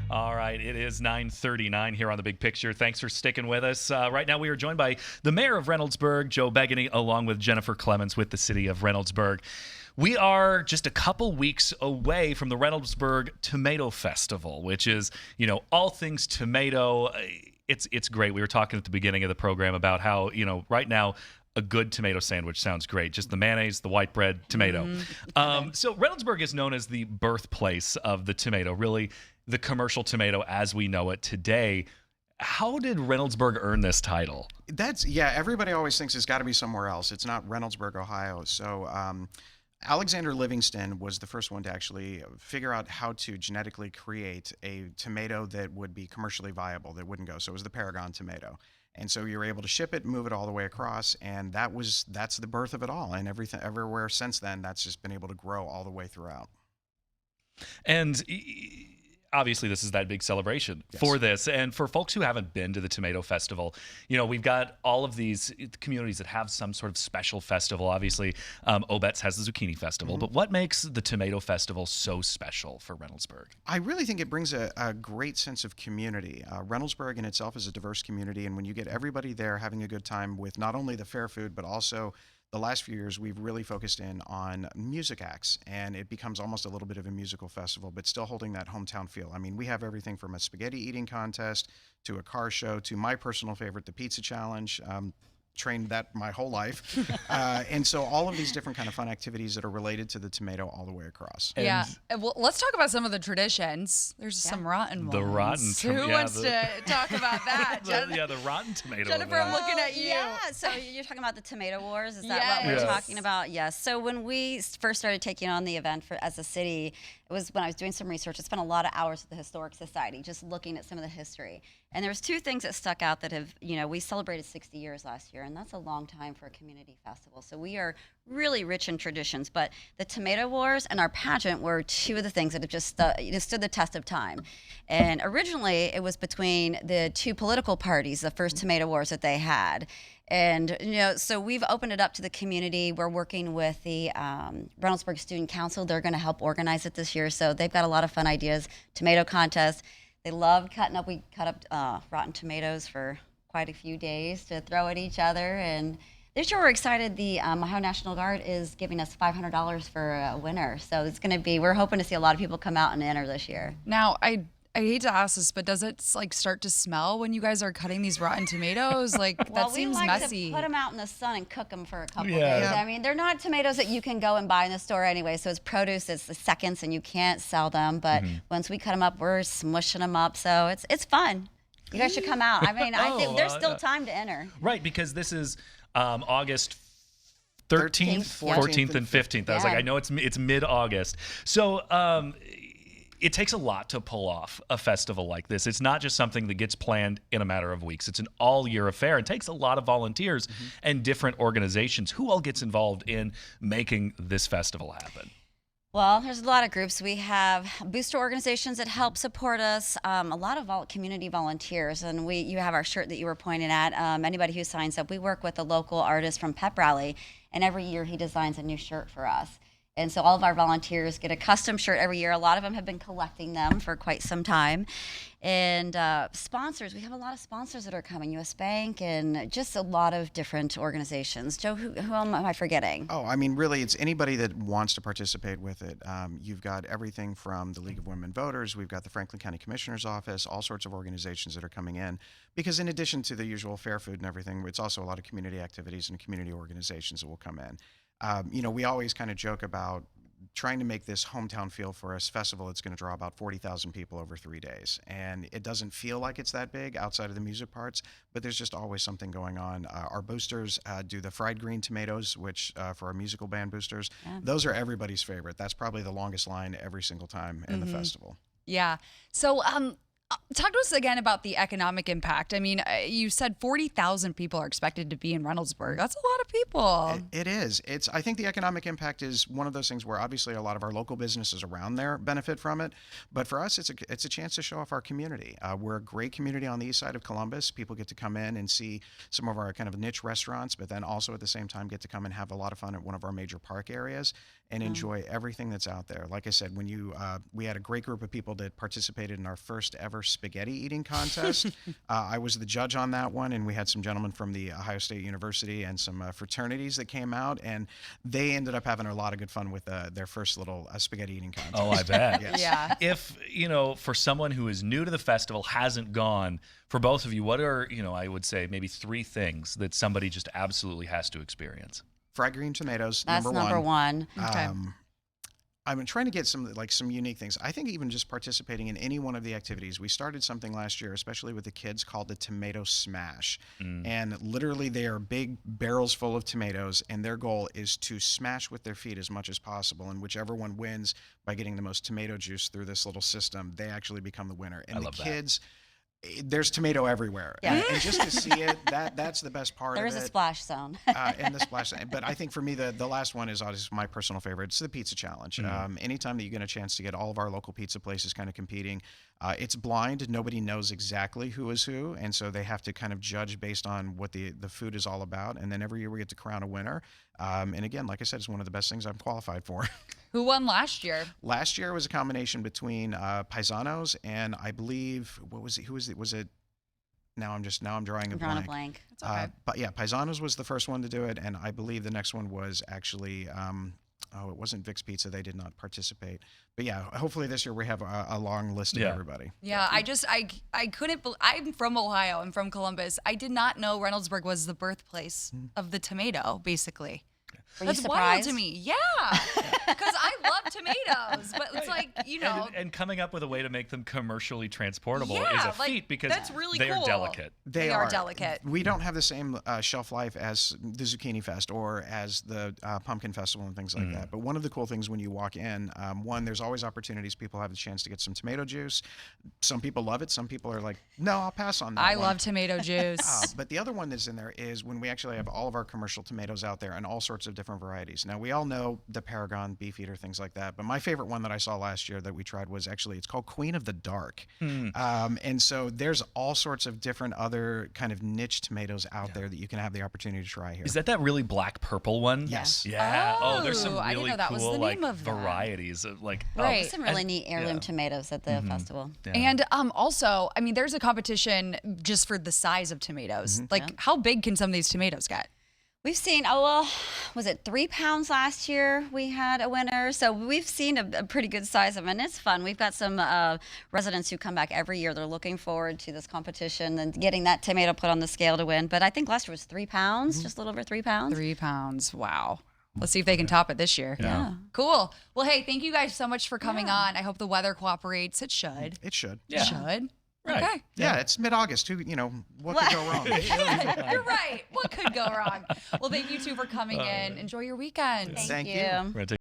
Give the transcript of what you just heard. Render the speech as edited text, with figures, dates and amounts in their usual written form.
All right, it is 9:39 here on The Big Picture. Thanks for sticking with us. Right now we are joined by the mayor of Reynoldsburg, Joe Begany, along with Jennifer Clemens with the city of Reynoldsburg. We are just a couple weeks away from the Reynoldsburg Tomato Festival, which is, all things tomato. It's great. We were talking at the beginning of the program about how, right now, a good tomato sandwich sounds great. Just the mayonnaise, the white bread, tomato. So Reynoldsburg is known as the birthplace of the tomato, really the commercial tomato as we know it today. How did Reynoldsburg earn this title? Everybody always thinks it's got to be somewhere else. It's not Reynoldsburg, Ohio. So Alexander Livingston was the first one to actually figure out how to genetically create a tomato that would be commercially viable, that wouldn't go. So it was the Paragon tomato. And so you were able to ship it, move it all the way across, and that's the birth of it all. And everywhere since then, that's just been able to grow all the way throughout. And obviously this is that big celebration for this. And for folks who haven't been to the Tomato Festival, we've got all of these communities that have some sort of special festival. Obviously, Obetz has the Zucchini Festival. But what makes the Tomato Festival so special for Reynoldsburg? I really think it brings a great sense of community. Reynoldsburg in itself is a diverse community, and when you get everybody there having a good time with not only the fair food, but also the last few years, we've really focused in on music acts, and it becomes almost a little bit of a musical festival, but still holding that hometown feel. I mean, we have everything from a spaghetti eating contest to a car show to my personal favorite, the pizza challenge. Trained that my whole life. And so all of these different kind of fun activities that are related to the tomato all the way across. Well, let's talk about some of the traditions. There's some rotten ones. The rotten tomato. Who wants to talk about that? the rotten tomato. Jennifer, I'm looking at you. Yeah, so you're talking about the tomato wars? Is that what we're talking about? Yes. So when we first started taking on the event as a city, it was when I was doing some research. I spent a lot of hours with the Historic Society just looking at some of the history. And there was two things that stuck out that have, we celebrated 60 years last year, and that's a long time for a community festival. So we are really rich in traditions. But the tomato wars and our pageant were two of the things that have just stood the test of time. And originally, it was between the two political parties, the first tomato wars that they had. And, so we've opened it up to the community. We're working with the Reynoldsburg Student Council. They're going to help organize it this year. So they've got a lot of fun ideas. Tomato contest. They love cutting up. We cut up rotten tomatoes for quite a few days to throw at each other. And this year we're excited. The Ohio National Guard is giving us $500 for a winner. So it's going to be, we're hoping to see a lot of people come out and enter this year. Now, I hate to ask this, but does it start to smell when you guys are cutting these rotten tomatoes? That seems messy. Well, we like to put them out in the sun and cook them for a couple days. I mean, they're not tomatoes that you can go and buy in the store anyway. So it's produce. It's the seconds, and you can't sell them. But once we cut them up, we're smushing them up. So it's fun. You guys should come out. I mean, I think there's still time to enter. Right, because this is August 13th, 14th, and 15th. I was like, I know it's mid-August. So it takes a lot to pull off a festival like this. It's not just something that gets planned in a matter of weeks. It's an all-year affair. It takes a lot of volunteers and different organizations. Who all gets involved in making this festival happen? Well, there's a lot of groups. We have booster organizations that help support us, a lot of community volunteers, and you have our shirt that you were pointing at. Anybody who signs up, we work with a local artist from Pep Rally, and every year he designs a new shirt for us. And so all of our volunteers get a custom shirt every year. A lot of them have been collecting them for quite some time. And sponsors, we have a lot of sponsors that are coming, U.S. Bank and just a lot of different organizations. Joe, who am I forgetting? Oh, I mean, really, it's anybody that wants to participate with it. You've got everything from the League of Women Voters. We've got the Franklin County Commissioner's Office, all sorts of organizations that are coming in. Because in addition to the usual fair food and everything, it's also a lot of community activities and community organizations that will come in. We always kind of joke about trying to make this hometown feel for us festival. It's going to draw about 40,000 people over 3 days. And it doesn't feel like it's that big outside of the music parts, but there's just always something going on. Our boosters do the fried green tomatoes, which for our musical band boosters, those are everybody's favorite. That's probably the longest line every single time in the festival. Yeah. So talk to us again about the economic impact. I mean, you said 40,000 people are expected to be in Reynoldsburg. That's a lot of people. It is. I think the economic impact is one of those things where obviously a lot of our local businesses around there benefit from it. But for us, it's a chance to show off our community. We're a great community on the east side of Columbus. People get to come in and see some of our kind of niche restaurants, but then also at the same time get to come and have a lot of fun at one of our major park areas and enjoy everything that's out there. Like I said, when we had a great group of people that participated in our first ever spaghetti eating contest. I was the judge on that one, and we had some gentlemen from the Ohio State University and some fraternities that came out, and they ended up having a lot of good fun with their first little spaghetti eating contest. Oh, I bet. Yes. Yeah. If, for someone who is new to the festival, hasn't gone, for both of you, what are, I would say maybe 3 things that somebody just absolutely has to experience? Fried green tomatoes, That's number one. Okay. I'm trying to get some unique things. I think even just participating in any one of the activities. We started something last year, especially with the kids, called the Tomato Smash. And literally they are big barrels full of tomatoes, and their goal is to smash with their feet as much as possible. And whichever one wins by getting the most tomato juice through this little system, they actually become the winner. And I the love that. Kids, there's tomato everywhere. Yeah. And just to see it, that's the best part There of is it. a splash zone. And the splash. But I think for me, the last one is obviously my personal favorite. It's the pizza challenge. Anytime that you get a chance to get all of our local pizza places kind of competing, it's blind. Nobody knows exactly who is who, and so they have to kind of judge based on what the food is all about. And then every year we get to crown a winner. And again, like I said, it's one of the best things I'm qualified for. Who won last year? Last year was a combination between Paisanos and I believe was it? Now I'm drawing a I'm drawing a blank. It's okay. But yeah, Paisanos was the first one to do it, and I believe the next one was actually it wasn't Vic's Pizza. They did not participate. But yeah, hopefully this year we have a long list of everybody. Yeah, I couldn't I'm from Ohio. I'm from Columbus. I did not know Reynoldsburg was the birthplace of the tomato, basically. Were you That's wild surprised? to me. Yeah, because I love tomatoes, but it's like, And coming up with a way to make them commercially transportable Yeah, is a like, feet because that's really they are cool. delicate. They are delicate. We don't have the same shelf life as the Zucchini Fest or as the Pumpkin Festival and things like that. But one of the cool things when you walk in, there's always opportunities. People have the chance to get some tomato juice. Some people love it. Some people are like, no, I'll pass on that I one. love tomato juice. But the other one that's in there is when we actually have all of our commercial tomatoes out there and all sorts of different varieties. Now, we all know the Paragon, Beefeater, things like that. But my favorite one that I saw last year that we tried was actually, it's called Queen of the Dark. And so there's all sorts of different other kind of niche tomatoes out there that you can have the opportunity to try here. Is that really black purple one? Yes. Yeah. Oh, there's some Oh, I didn't really know that was cool the like name of that. varieties of like Right. There's some really neat heirloom tomatoes at the festival. And also, I mean, there's a competition just for the size of tomatoes. Like, how big can some of these tomatoes get? We've seen, was it 3 pounds last year? We had a winner. So we've seen a pretty good size of them, and it's fun. We've got some residents who come back every year. They're looking forward to this competition and getting that tomato put on the scale to win. But I think last year was 3 pounds, just a little over 3 pounds. 3 pounds. Wow. Let's see if they can top it this year. Yeah. Cool. Well, hey, thank you guys so much for coming on. I hope the weather cooperates. It should. It should. It should. Right. Okay. Yeah, it's mid-August. What could go wrong? You're right. What could go wrong? Well, thank you two for coming in. Enjoy your weekend. Thank Thank you. you. We're gonna take